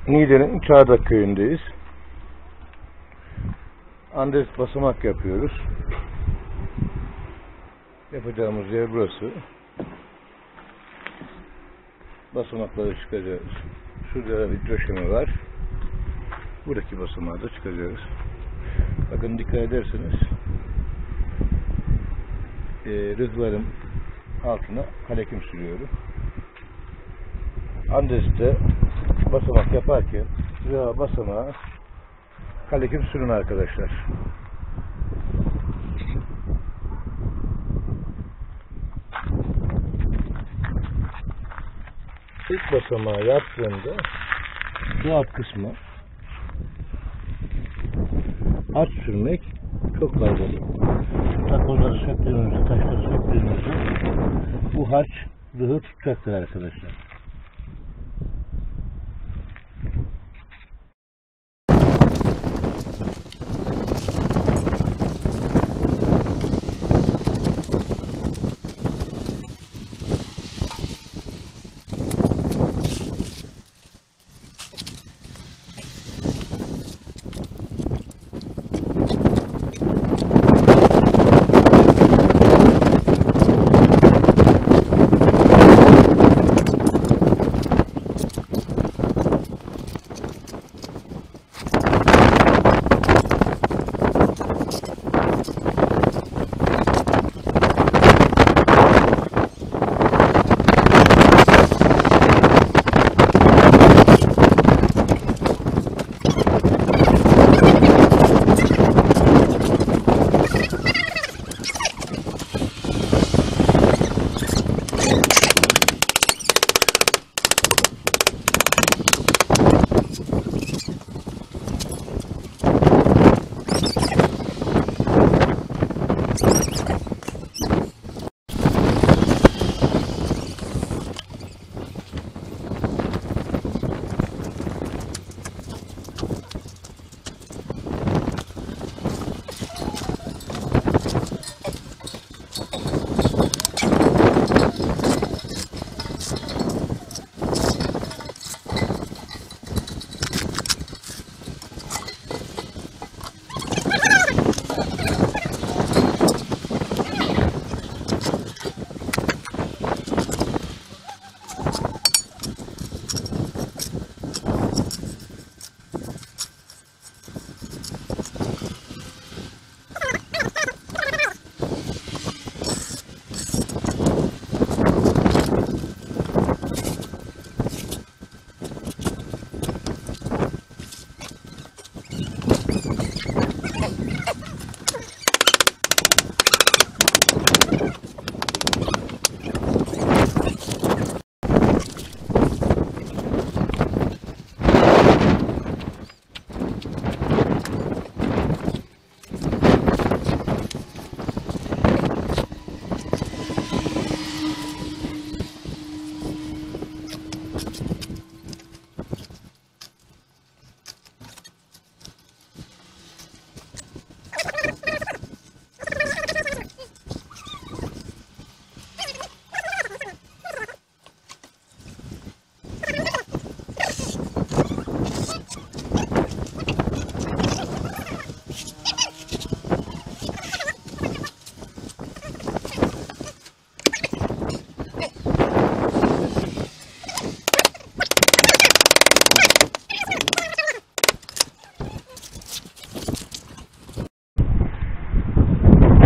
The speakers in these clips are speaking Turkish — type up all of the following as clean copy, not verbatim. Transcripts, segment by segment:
Niğde'nin Çağdak köyündeyiz. Andezit basamak yapıyoruz. Yapacağımız yer burası. Basamakları çıkacağız. Şurada bir döşeme var. Buradaki basamağa da çıkacağız. Bakın dikkat ederseniz rıhların altına kalekim sürüyorum. Andezit'te basamak yaparken rıha basamağa kalekim sürün arkadaşlar. İlk basamağı yaptığında şu alt kısmı harç sürmek çok faydalı. Takozları söktüğümüzde, taşları söktüğümüzde bu harç rıhı tutacaktır arkadaşlar.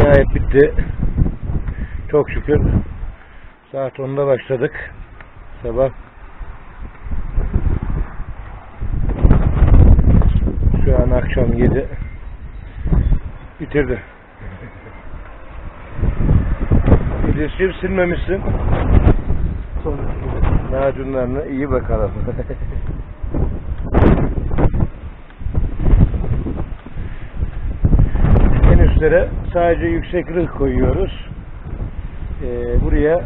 Nihayet bitti. Çok şükür. Saat 10'da başladık. Sabah. Şu an akşam 7. Bitirdi. İdris'cim silmemişsin. Macunlarına iyi bakalım. En üstlere sadece yüksek rıh koyuyoruz. Buraya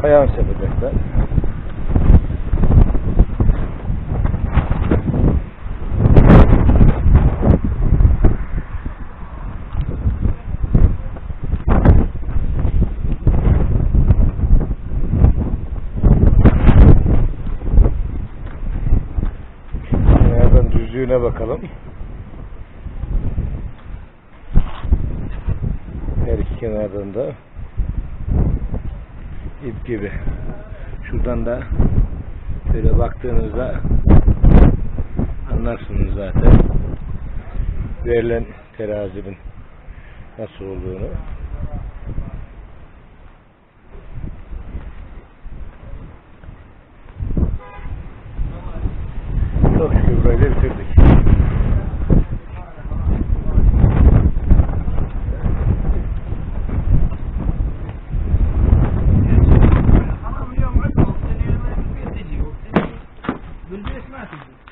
fayans yapacaklar. düzlüğüne bakalım. Her iki kenardan da ip gibi. Şuradan da şöyle baktığınızda anlarsınız zaten verilen terazinin nasıl olduğunu. Çok şükür böyle bitirdik. Bülbül esma atıldı.